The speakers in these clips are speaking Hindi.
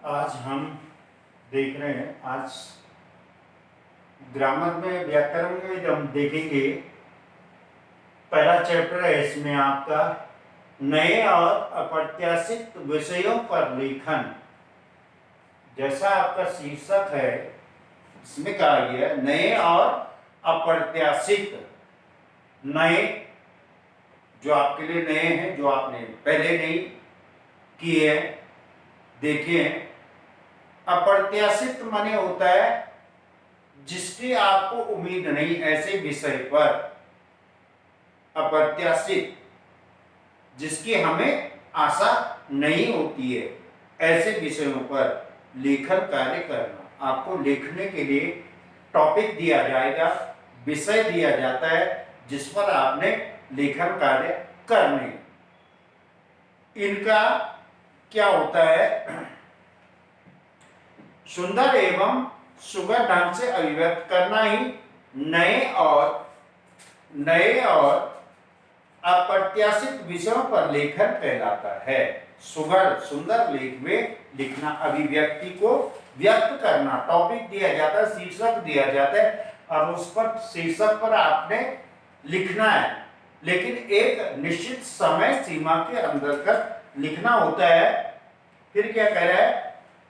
आज हम देख रहे हैं, आज ग्रामर में व्याकरण में हम देखेंगे। पहला चैप्टर है इसमें आपका नए और अप्रत्याशित विषयों पर लेखन। जैसा आपका शीर्षक है, इसमें कहा गया है नए और अप्रत्याशित। नए जो आपके लिए नए हैं, जो आपने पहले नहीं किए हैं, देखे हैं। अप्रत्याशित माने होता है जिसकी आपको उम्मीद नहीं, ऐसे विषय पर। अप्रत्याशित जिसकी हमें आशा नहीं होती है, ऐसे विषयों पर लेखन कार्य करना। आपको लिखने के लिए टॉपिक दिया जाएगा, विषय दिया जाता है जिस पर आपने लेखन कार्य करने। इनका क्या होता है, सुंदर एवं सुगर ढंग से अभिव्यक्त करना ही नए और अप्रत्याशित विषयों पर लेखन कहलाता है। सुंदर लेख में लिखना, अभिव्यक्ति को व्यक्त करना। टॉपिक दिया जाता है, शीर्षक दिया जाता है और उस पर शीर्षक पर आपने लिखना है, लेकिन एक निश्चित समय सीमा के अंतर्गत लिखना होता है। फिर क्या कह रहा है,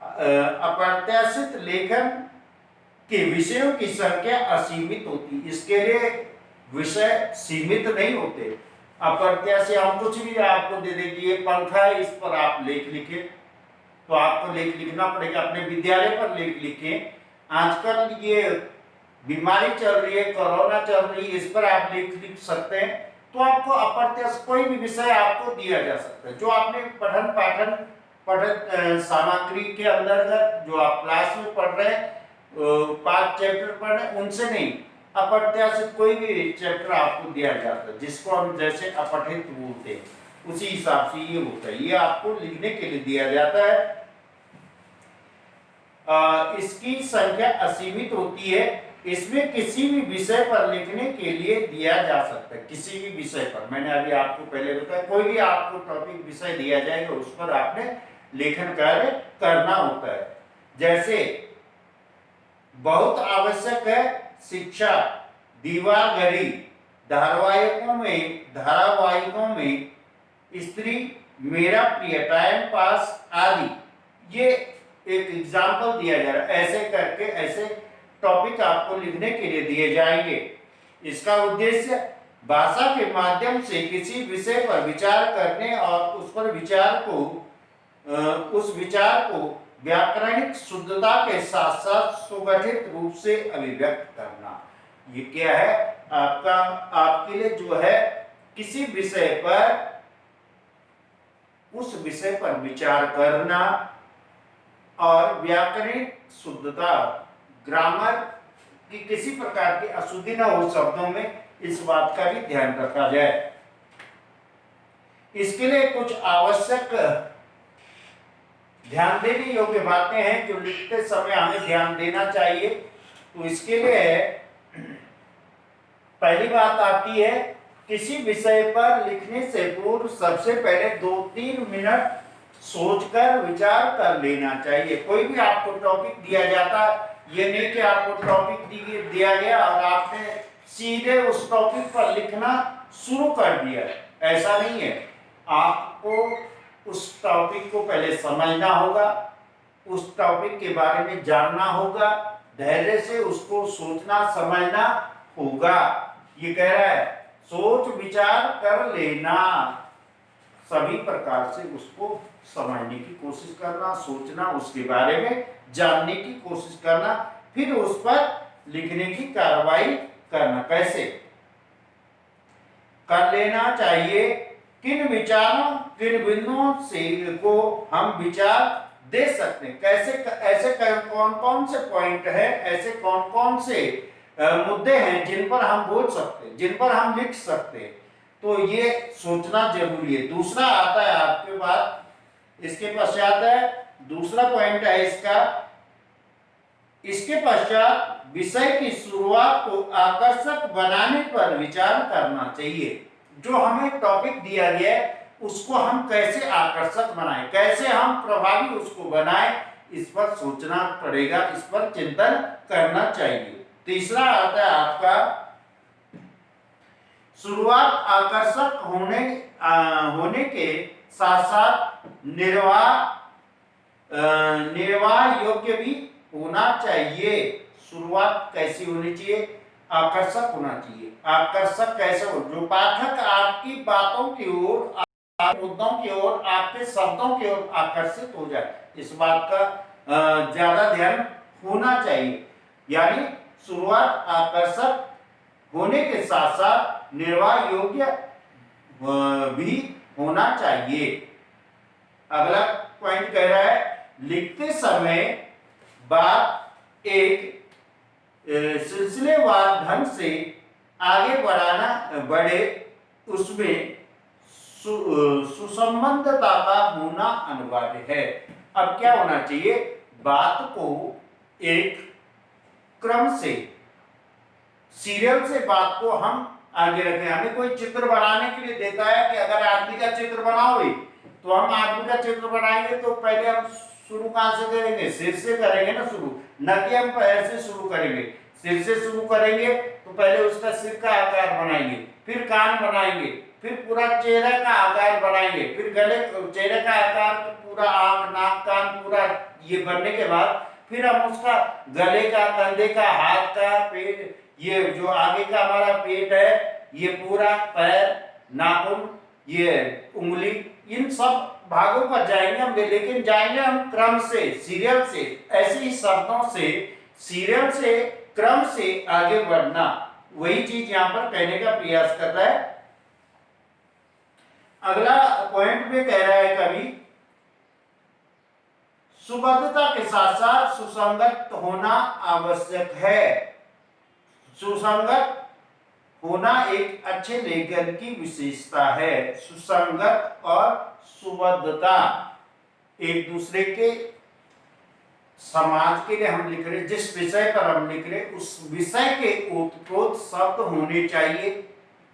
अप्रत्याशित लेखन के विषयों की संख्या असीमित होती। इसके लिए विषय सीमित नहीं होते। अप्रत्याशित हम कुछ भी आपको दे देंगे, ये पंखा है, इस पर आप लेख लिखे, तो आपको लेख लिखना पड़ेगा। अपने विद्यालय पर लेख लिखें। आजकल ये बीमारी चल रही है, कोरोना चल रही है, इस पर आप लेख लिख सकते हैं। तो आपको अप्रत्याशित कोई भी विषय आपको दिया जा सकता है, जो आपने पठन पाठन सामग्री के अंतर्गत जो आप क्लास में पढ़ रहे हैं, 5 चैप्टर पढ़ रहे हैं, उनसे नहीं। अप्रत्याशित कोई भी चैप्टर आपको दिया जाता है, जिसको हम जैसे अपठित बोलते हैं, उसी हिसाब से ये होता है। ये आपको लिखने के लिए दिया जाता है। इसकी संख्या असीमित होती है। इसमें किसी भी विषय पर लिखने के लिए दिया जा सकता है, किसी भी विषय पर। मैंने अभी आपको पहले बताया, कोई भी आपको टॉपिक विषय दिया जाएगा, उस पर आपने लेखन कार्य करना होता है। जैसे बहुत आवश्यक है शिक्षा, दीवार घड़ी, धारावाहिकों में स्त्री, मेरा प्रिय, टाइम पास आदि। ये एक एग्जाम्पल दिया जा रहा है। ऐसे करके ऐसे टॉपिक आपको लिखने के लिए दिए जाएंगे। इसका उद्देश्य भाषा के माध्यम से किसी विषय पर विचार करने और उस विचार को व्याकरणिक शुद्धता के साथ साथ सुगठित रूप से अभिव्यक्त करना। ये क्या है, आपके लिए जो है, किसी विषय पर उस विषय पर विचार करना और व्याकरणिक शुद्धता, ग्रामर की किसी प्रकार की अशुद्धि न हो शब्दों में, इस बात का भी ध्यान रखा जाए। इसके लिए कुछ आवश्यक ध्यान देने योग्य बातें हैं जो लिखते समय हमें ध्यान देना चाहिए। तो इसके लिए पहली बात आती है, किसी विषय पर लिखने से पूर्व सबसे पहले 2-3 मिनट सोचकर विचार कर लेना चाहिए। कोई भी आपको टॉपिक दिया जाता, ये नहीं कि आपको टॉपिक दिया गया और आपने सीधे उस टॉपिक पर लिखना शुरू कर दिया, ऐसा नहीं है। आपको उस टॉपिक को पहले समझना होगा, उस टॉपिक के बारे में जानना होगा, धैर्य से उसको सोचना समझना होगा। ये कह रहा है सोच विचार कर लेना, सभी प्रकार से उसको समझने की कोशिश करना, सोचना, उसके बारे में जानने की कोशिश करना, फिर उस पर लिखने की कार्रवाई करना। कैसे कर लेना चाहिए, किन विचारों, किन बिंदुओं से को हम विचार दे सकते हैं, कैसे, ऐसे कौन कौन से पॉइंट है, ऐसे कौन कौन से मुद्दे हैं जिन पर हम बोल सकते हैं, जिन पर हम लिख सकते हैं। तो ये सोचना जरूरी है। दूसरा आता है आपके पास, इसके पश्चात है दूसरा पॉइंट है इसके पश्चात विषय की शुरुआत को आकर्षक बनाने पर विचार करना चाहिए। जो हमें टॉपिक दिया गया है उसको हम कैसे आकर्षक बनाएं, कैसे हम प्रभावी उसको बनाएं, इस पर सोचना पड़ेगा, इस पर चिंतन करना चाहिए। तीसरा आता है आपका शुरुआत आकर्षक होने के साथ साथ निर्वाह योग्य भी होना चाहिए। शुरुआत कैसी होनी चाहिए? आकर्षक होना चाहिए। आकर्षक कैसे हो? जो पाठक आपकी बातों की ओर, मुद्दों की ओर, आपके शब्दों की ओर आकर्षित हो जाए, इस बात का ज्यादा ध्यान होना चाहिए। यानी शुरुआत आकर्षक होने के साथ साथ निर्वाह योग्य भी होना चाहिए। अगला पॉइंट कह रहा है लिखते समय बात एक सिलसिलेवार ढंग से आगे बढ़े, उसमें सुसंबद्धता का होना अनिवार्य है। अब क्या होना चाहिए? बात को एक क्रम से, सीरियल से बात को हम आगे रखें। हमें कोई चित्र बनाने के लिए देता है कि अगर आदमी का चित्र बनाओगे, तो हम आदमी का चित्र बनाएंगे तो पहले हम शुरू कहां से करेंगे? सिर से करेंगे ना शुरू, न कि हम पैर से शुरू करेंगे। सिर से शुरू करेंगे तो पहले उसका सिर का आकार बनाएंगे, फिर कान बनाएंगे, फिर पूरा चेहरे का आकार बनाएंगे, फिर गले, चेहरे का आकार, पूरा आंख, नाक, कान, पूरा ये बनने के बाद फिर हम उसका गले का, कंधे का, हाथ का, पेट, ये जो आगे का हमारा पेट है, ये पूरा पैर, नाखून, ये उंगली, इन सब भागों पर जाएंगे हम, लेकिन जाएंगे हम क्रम से, सीरियल से। ऐसे ही शब्दों से, सीरियल से, क्रम से आगे बढ़ना, वही चीज यहां पर कहने का प्रयास कर रहा है। अगला पॉइंट में कह रहा है कवि सुबद्धता के साथ साथ सुसंगत होना आवश्यक है। सुसंगत होना एक अच्छे लेखन की विशेषता है। सुसंगत और सुबद्धता एक दूसरे के, समाज के लिए हम लिख रहे, जिस विषय पर हम लिख रहे उस विषय के ओतप्रोत शब्द होने चाहिए,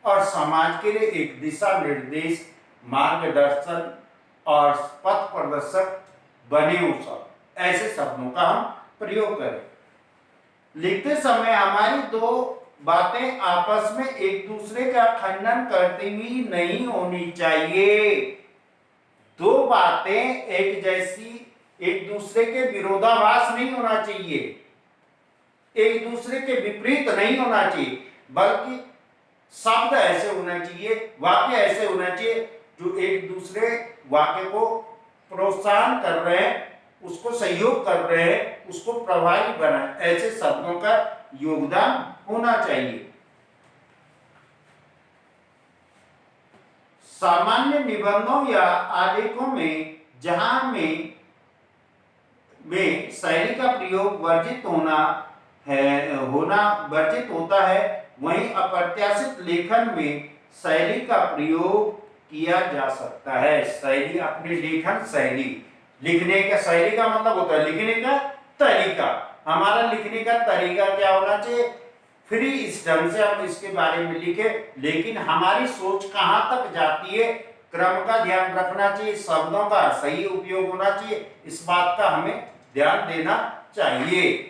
और समाज के लिए एक दिशा निर्देश, मार्गदर्शन और पथ प्रदर्शक बने हो शब्द, ऐसे शब्दों का हम प्रयोग करें। लिखते समय हमारी दो बातें आपस में एक दूसरे का खंडन करती हुई नहीं होनी चाहिए। दो बातें एक जैसी, एक दूसरे के विरोधाभास नहीं होना चाहिए, एक दूसरे के विपरीत नहीं होना चाहिए, बल्कि शब्द ऐसे होना चाहिए, वाक्य ऐसे होना चाहिए जो एक दूसरे वाक्य को प्रोत्साहन कर रहे हैं, उसको सहयोग कर रहे हैं, उसको प्रभावी बनाए, ऐसे शब्दों का योगदान होना चाहिए। सामान्य निबंधों या आलेखों में जहां में शैली का प्रयोग वर्जित वर्जित होता है, वहीं अप्रत्याशित लेखन में शैली का प्रयोग किया जा सकता है। शैली, अपनी लेखन शैली, लिखने का, शैली का मतलब होता है लिखने का तरीका। हमारा लिखने का तरीका क्या होना चाहिए? फ्री, इस ढंग से हम इसके बारे में लिखे, लेकिन हमारी सोच कहां तक जाती है, क्रम का ध्यान रखना चाहिए, शब्दों का सही उपयोग होना चाहिए, इस बात का हमें ध्यान देना चाहिए।